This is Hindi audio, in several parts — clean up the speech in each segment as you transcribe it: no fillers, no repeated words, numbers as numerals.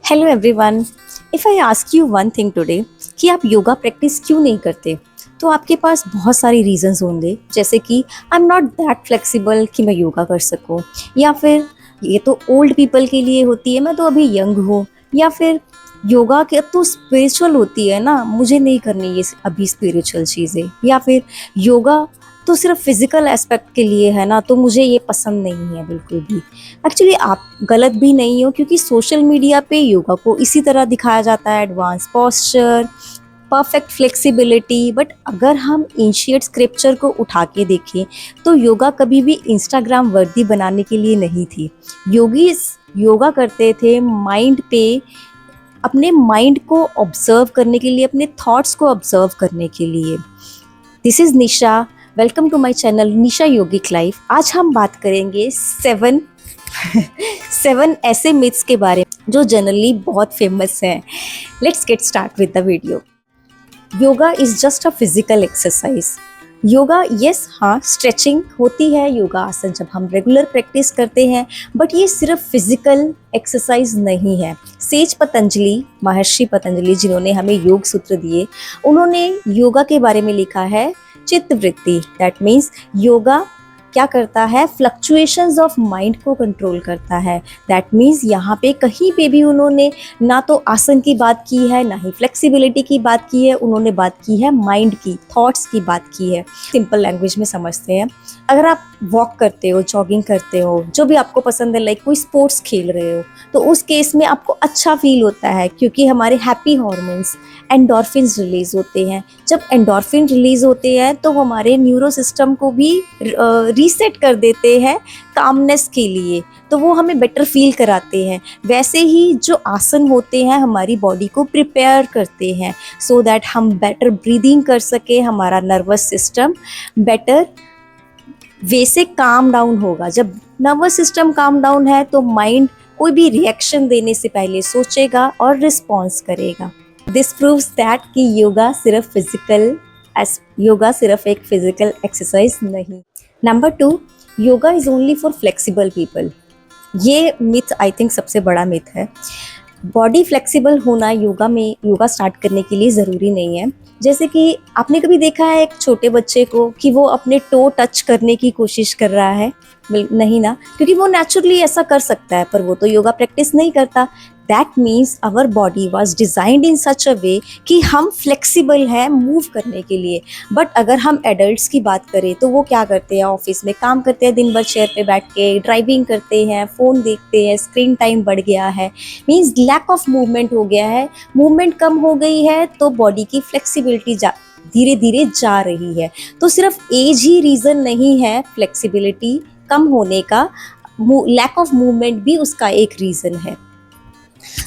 Hello everyone. If I ask you one thing today कि आप योगा प्रैक्टिस क्यों नहीं करते, तो आपके पास बहुत सारी रीजंस होंगे, जैसे कि I am not that flexible कि मैं योगा कर सकूं, या फिर ये तो ओल्ड पीपल के लिए होती है, मैं तो अभी यंग हूँ, या फिर योगा के अब तो स्पिरिचुअल होती है ना, मुझे नहीं करनी ये अभी स्पिरिचुअल चीज़ें, या फिर योगा तो सिर्फ फिजिकल एस्पेक्ट के लिए है ना, तो मुझे ये पसंद नहीं है बिल्कुल भी। एक्चुअली आप गलत भी नहीं हो, क्योंकि सोशल मीडिया पे योगा को इसी तरह दिखाया जाता है, advance posture, perfect flexibility. But अगर हम एंशिएंट स्क्रिप्चर को उठा के देखें तो योगा कभी भी इंस्टाग्राम वर्दी बनाने के लिए नहीं थी। योगी योगा करते थे माइंड पे, अपने माइंड को ऑब्जर्व करने के लिए, अपने थॉट्स को ऑब्जर्व करने के लिए। This is Nisha, welcome to my channel Nisha yogic life. आज हम बात करेंगे सेवन ऐसे मिथ्स के बारे में जो जनरली बहुत फेमस हैं। Let's get start with the video. Yoga is just a physical exercise. Yoga yes, हाँ, स्ट्रेचिंग होती है, योगा आसन जब हम रेगुलर प्रैक्टिस करते हैं, बट ये सिर्फ फिजिकल एक्सरसाइज नहीं है। सेज पतंजलि, महर्षि पतंजलि जिन्होंने हमें योग सूत्र दिए, उन्होंने योगा के बारे में लिखा है चित्त वृत्ति। दैट मीन्स योगा क्या करता है, फ्लक्चुएशंस ऑफ माइंड को कंट्रोल करता है। दैट मीन्स यहाँ पे कहीं पे भी उन्होंने ना तो आसन की बात की है, ना ही फ्लेक्सिबिलिटी की बात की है, उन्होंने बात की है माइंड की, थॉट्स की बात की है। सिंपल लैंग्वेज में समझते हैं। अगर आप वॉक करते हो, जॉगिंग करते हो, जो भी आपको पसंद है, लाइक कोई स्पोर्ट्स खेल रहे हो, तो उस केस में आपको अच्छा फील होता है, क्योंकि हमारे हैप्पी हॉर्मोन्स एंडोर्फिन्स रिलीज होते हैं। जब एंडोर्फिन रिलीज होते हैं तो हमारे न्यूरो सिस्टम को भी रीसेट कर देते हैं कामनेस के लिए, तो वो हमें बेटर फील कराते हैं। वैसे ही जो आसन होते हैं हमारी बॉडी को प्रिपेयर करते हैं, सो दैट हम बेटर ब्रीदिंग कर सके, हमारा नर्वस सिस्टम बेटर वे से काम डाउन होगा। जब नर्वस सिस्टम काम डाउन है तो माइंड कोई भी रिएक्शन देने से पहले सोचेगा और रिस्पॉन्स करेगा। दिस प्रूव्स दैट कि योगा सिर्फ एक फिजिकल एक्सरसाइज नहीं। Number 2, yoga is only for flexible people. ये मिथ आई थिंक सबसे बड़ा मिथ है। बॉडी फ्लेक्सिबल होना योगा स्टार्ट करने के लिए ज़रूरी नहीं है। जैसे कि आपने कभी देखा है एक छोटे बच्चे को कि वो अपने टो टच करने की कोशिश कर रहा है? नहीं ना, क्योंकि वो नेचुरली ऐसा कर सकता है, पर वो तो योगा प्रैक्टिस नहीं करता। That means our body was designed in such a way कि हम फ्लेक्सिबल हैं मूव करने के लिए। बट अगर हम एडल्ट्स की बात करें तो वो क्या करते हैं, ऑफिस में काम करते हैं, दिन भर चेयर पे बैठ के ड्राइविंग करते हैं, फ़ोन देखते हैं, स्क्रीन टाइम बढ़ गया है, मीन्स लैक ऑफ मूवमेंट हो गया है। मूवमेंट कम हो गई है तो बॉडी की फ्लेक्सिबिलिटी धीरे धीरे जा रही है। तो सिर्फ एज ही रीज़न नहीं है फ्लेक्सिबिलिटी कम होने का, लैक ऑफ मूवमेंट भी उसका एक रीज़न है।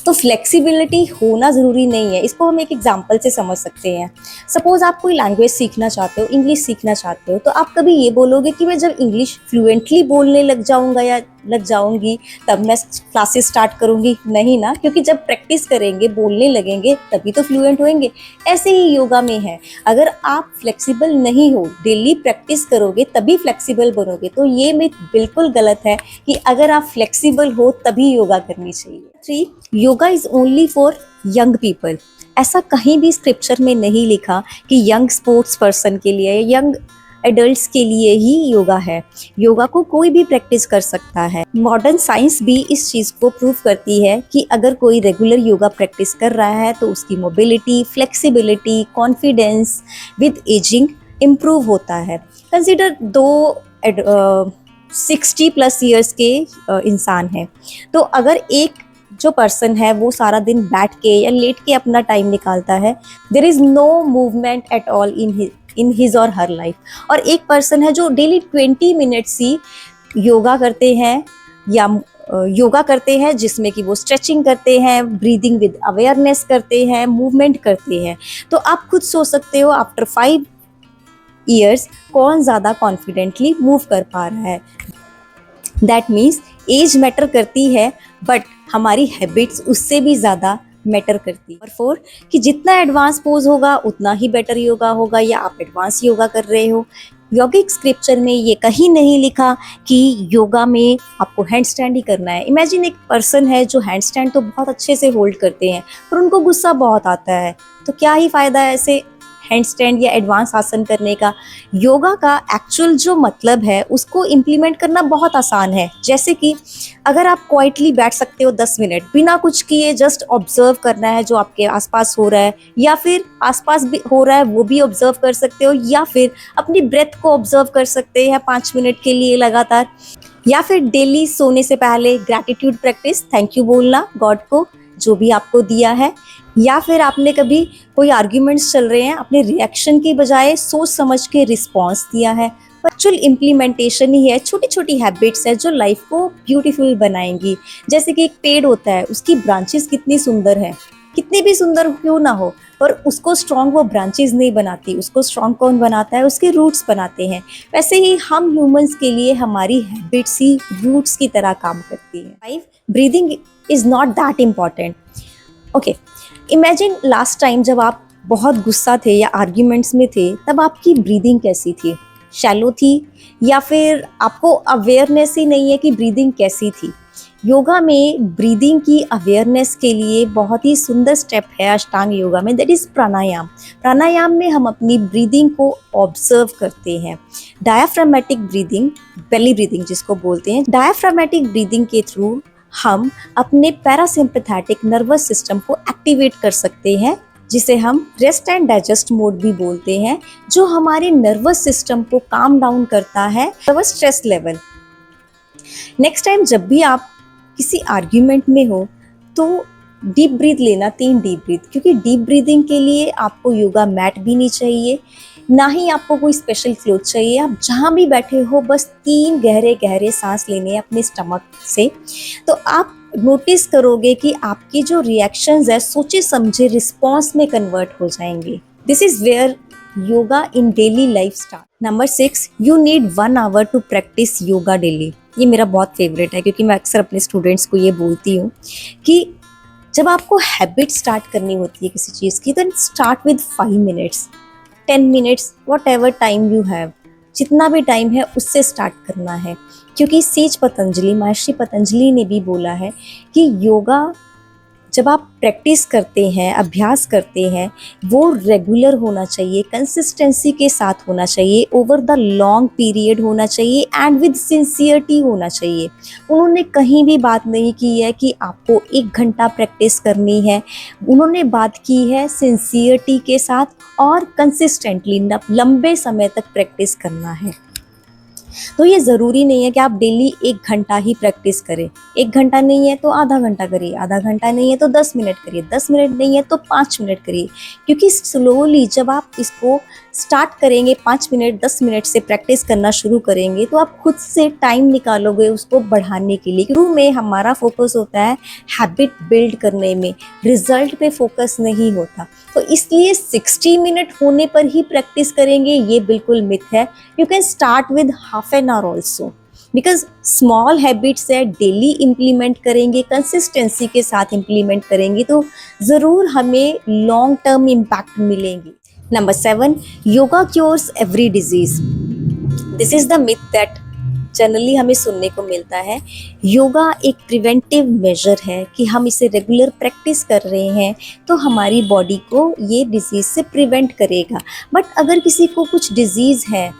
तो फ्लेक्सिबिलिटी होना ज़रूरी नहीं है। इसको हम एक एग्जांपल से समझ सकते हैं। सपोज आप कोई लैंग्वेज सीखना चाहते हो, इंग्लिश सीखना चाहते हो, तो आप कभी ये बोलोगे कि मैं जब इंग्लिश फ्लुएंटली बोलने लग जाऊंगा या लग जाऊंगी तब मैं क्लासेस स्टार्ट करूंगी? नहीं ना, क्योंकि जब प्रैक्टिस करेंगे, बोलने लगेंगे, तभी तो फ्लुएंट होंगे। ऐसे ही योगा में है, अगर आप फ्लेक्सिबल नहीं हो, डेली प्रैक्टिस करोगे तभी फ्लेक्सिबल बनोगे। तो ये मिथ बिल्कुल गलत है कि अगर आप फ्लेक्सिबल हो तभी योगा करनी चाहिए। 3, yoga is only for young people. ऐसा कहीं भी स्क्रिप्चर में नहीं लिखा कि यंग स्पोर्ट्स पर्सन के लिए, यंग एडल्ट्स के लिए ही योगा है। योगा को कोई भी प्रैक्टिस कर सकता है। मॉडर्न साइंस भी इस चीज़ को प्रूव करती है कि अगर कोई रेगुलर योगा प्रैक्टिस कर रहा है तो उसकी mobility, flexibility, confidence with ageing improve होता है। कंसिडर 60+ ईयर्स के इंसान हैं, तो अगर एक जो पर्सन है वो सारा दिन बैठ के या लेट के अपना टाइम निकालता है, there is no movement at all in his or her life, और एक पर्सन है जो डेली 20 मिनट्स ही योगा करते हैं या योगा करते हैं, जिसमें कि वो स्ट्रेचिंग करते हैं, ब्रीदिंग विद अवेयरनेस करते हैं, मूवमेंट करते हैं। तो आप खुद सोच सकते हो आफ्टर 5 ईयर्स कौन ज़्यादा कॉन्फिडेंटली मूव कर पा रहा है। दैट मीन्स एज मैटर करती है, बट हमारी हैबिट्स उससे भी ज़्यादा मैटर करती है। और 4, कि जितना एडवांस पोज होगा उतना ही बेटर योगा होगा, या आप एडवांस योगा कर रहे हो, योगिक स्क्रिप्चर में ये कहीं नहीं लिखा कि योगा में आपको हैंड स्टैंड ही करना है। इमेजिन एक पर्सन है जो हैंड स्टैंड तो बहुत अच्छे से होल्ड करते हैं पर उनको गुस्सा बहुत आता है, तो क्या ही फायदा है ऐसे हैंड स्टैंड या एडवांस आसन करने का। योगा का एक्चुअल जो मतलब है उसको इम्प्लीमेंट करना बहुत आसान है। जैसे कि अगर आप क्वाइटली बैठ सकते हो 10 मिनट बिना कुछ किए, जस्ट ऑब्जर्व करना है जो आपके आसपास हो रहा है, या फिर आसपास भी हो रहा है वो भी ऑब्जर्व कर सकते हो, या फिर अपनी ब्रेथ को ऑब्जर्व कर सकते हैं 5 मिनट के लिए लगातार, या फिर डेली सोने से पहले ग्रैटिट्यूड प्रैक्टिस, थैंक यू बोलना गॉड को जो भी आपको दिया है, या फिर आपने कभी कोई आर्ग्यूमेंट्स चल रहे हैं अपने रिएक्शन की बजाय सोच समझ के रिस्पॉन्स दिया है। एक्चुअल इम्प्लीमेंटेशन ही है, छोटी छोटी हैबिट्स है जो लाइफ को ब्यूटीफुल बनाएंगी। जैसे कि एक पेड़ होता है, उसकी ब्रांचेस कितनी सुंदर है, कितनी भी सुंदर क्यों ना हो, पर उसको स्ट्रॉन्ग वो ब्रांचेस नहीं बनाती, उसको स्ट्रॉन्ग कौन बनाता है, उसके रूट्स बनाते हैं। वैसे ही हम ह्यूमंस के लिए हमारी हैबिट्स ही रूट्स की तरह काम करती है। 5 breathing is not that important. Okay, imagine last time जब आप बहुत गुस्सा थे या आर्ग्यूमेंट्स में थे, तब आपकी ब्रीदिंग कैसी थी? शैलो थी, या फिर आपको अवेयरनेस ही नहीं है कि ब्रीदिंग कैसी थी? योगा में ब्रीदिंग की अवेयरनेस के लिए बहुत ही सुंदर स्टेप है अष्टांग योगा में, दैट इज प्राणायाम। प्राणायाम में हम अपनी ब्रीदिंग को ऑब्जर्व करते हैं। डायाफ्रामेटिक ब्रीदिंग, बेली ब्रीदिंग जिसको बोलते हैं, डायाफ्रामेटिक ब्रीदिंग के थ्रू हम अपने पैरासिम्पैथेटिक नर्वस सिस्टम को एक्टिवेट कर सकते हैं, जिसे हम रेस्ट एंड डाइजेस्ट मोड भी बोलते हैं, जो हमारे नर्वस सिस्टम को काम डाउन करता है, स्ट्रेस लेवल। नेक्स्ट टाइम जब भी आप किसी आर्ग्यूमेंट में हो तो डीप ब्रीथ लेना, 3 डीप ब्रीथ, क्योंकि डीप ब्रीदिंग के लिए आपको योगा मैट भी नहीं चाहिए, ना ही आपको कोई स्पेशल क्लोथ चाहिए। आप जहाँ भी बैठे हो बस 3 गहरे गहरे सांस लेने हैं अपने स्टमक से, तो आप नोटिस करोगे कि आपकी जो रिएक्शंस है सोचे समझे रिस्पॉन्स में कन्वर्ट हो जाएंगे। This is where yoga in daily life start. Number 6, you need 1 hour to practice yoga daily. ये मेरा बहुत फेवरेट है क्योंकि मैं अक्सर अपने स्टूडेंट्स को ये बोलती हूँ कि जब आपको हैबिट स्टार्ट करनी होती है किसी चीज़ की, then start with 5 minutes, 10 minutes, whatever time you have, जितना भी टाइम है उससे स्टार्ट करना है। क्योंकि सेज पतंजलि, महर्षि पतंजलि ने भी बोला है कि योगा जब आप प्रैक्टिस करते हैं, अभ्यास करते हैं, वो रेगुलर होना चाहिए, कंसिस्टेंसी के साथ होना चाहिए, ओवर द लॉन्ग पीरियड होना चाहिए एंड विद सिंसियरिटी होना चाहिए। उन्होंने कहीं भी बात नहीं की है कि आपको 1 घंटा प्रैक्टिस करनी है, उन्होंने बात की है सिंसियरिटी के साथ और कंसिस्टेंटली लंबे समय तक प्रैक्टिस करना है। तो ये ज़रूरी नहीं है कि आप डेली 1 घंटा ही प्रैक्टिस करें। 1 घंटा नहीं है तो आधा घंटा करिए, आधा घंटा नहीं है तो 10 मिनट करिए, 10 मिनट नहीं है तो 5 मिनट करिए। क्योंकि स्लोली जब आप इसको स्टार्ट करेंगे, 5 मिनट 10 मिनट से प्रैक्टिस करना शुरू करेंगे, तो आप खुद से टाइम निकालोगे उसको बढ़ाने के लिए। शुरू में हमारा फोकस होता है हैबिट बिल्ड करने में, रिजल्ट पे फोकस नहीं होता। तो इसलिए 60 मिनट होने पर ही प्रैक्टिस करेंगे, ये बिल्कुल मिथ है। You can start with half an hour also, because small habits है, डेली इम्प्लीमेंट करेंगे, कंसिस्टेंसी के साथ इम्प्लीमेंट करेंगे तो ज़रूर हमें लॉन्ग टर्म इम्पैक्ट मिलेंगे। Number 7, yoga cures every disease. This is the myth that generally हमें सुनने को मिलता है। योगा एक प्रिवेंटिव मेजर है कि हम इसे रेगुलर प्रैक्टिस कर रहे हैं तो हमारी बॉडी को ये डिजीज़ से प्रिवेंट करेगा। बट अगर किसी को कुछ डिजीज़ है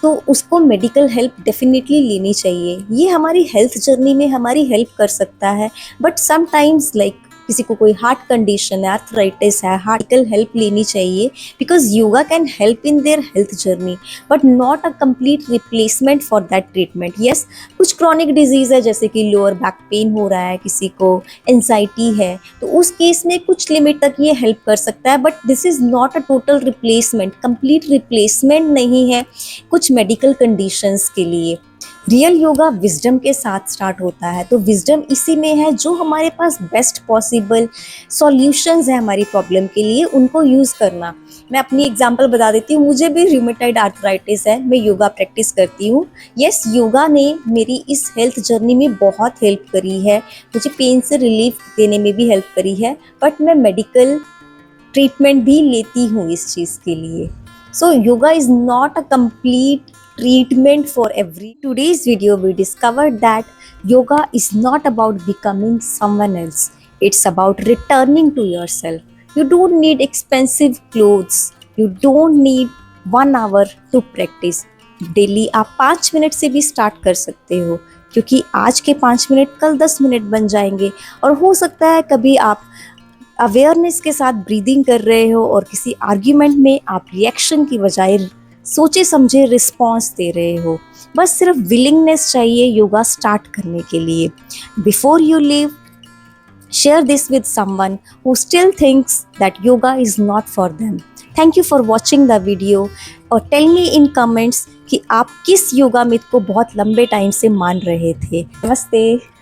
तो उसको मेडिकल हेल्प डेफिनेटली लेनी चाहिए। ये हमारी हेल्थ जर्नी में हमारी हेल्प कर सकता है। बट समटाइम्स लाइक किसी को कोई हार्ट कंडीशन है, आर्थराइटिस है, मेडिकल हेल्प लेनी चाहिए, because yoga can help in their health journey but not a complete replacement for that treatment. Yes, कुछ क्रॉनिक डिजीज़ है जैसे कि लोअर बैक पेन हो रहा है, किसी को एंजाइटी है, तो उस केस में कुछ लिमिट तक ये हेल्प कर सकता है। But this is not a total replacement, complete replacement नहीं है कुछ मेडिकल कंडीशंस के लिए। रियल योगा विजडम के साथ स्टार्ट होता है, तो विजडम इसी में है जो हमारे पास बेस्ट पॉसिबल सॉल्यूशंस है हमारी प्रॉब्लम के लिए, उनको यूज़ करना। मैं अपनी एग्जांपल बता देती हूँ, मुझे भी रूमेटॉइड आर्थराइटिस है, मैं योगा प्रैक्टिस करती हूँ। यस, योगा ने मेरी इस हेल्थ जर्नी में बहुत हेल्प करी है, मुझे पेन से रिलीफ देने में भी हेल्प करी है, बट मैं मेडिकल ट्रीटमेंट भी लेती हूँ इस चीज़ के लिए। So yoga is not a complete treatment for every. Today's video we discovered that yoga is not about becoming someone else. It's about returning to yourself. You don't need expensive clothes. You don't need 1 hour to practice. Daily आप 5 मिनट से भी स्टार्ट कर सकते हो, क्योंकि आज के 5 मिनट कल 10 मिनट बन जाएंगे। और हो सकता है कभी आप अवेयरनेस के साथ ब्रीदिंग कर रहे हो और किसी आर्ग्यूमेंट में आप रिएक्शन की बजाय सोचे समझे रिस्पॉन्स दे रहे हो। बस सिर्फ विलिंगनेस चाहिए योगा स्टार्ट करने के लिए। Before you leave, share this with someone who still thinks that yoga is not for them. Thank you for watching the video और tell me in comments कि आप किस योगा मिथ को बहुत लंबे टाइम से मान रहे थे। नमस्ते।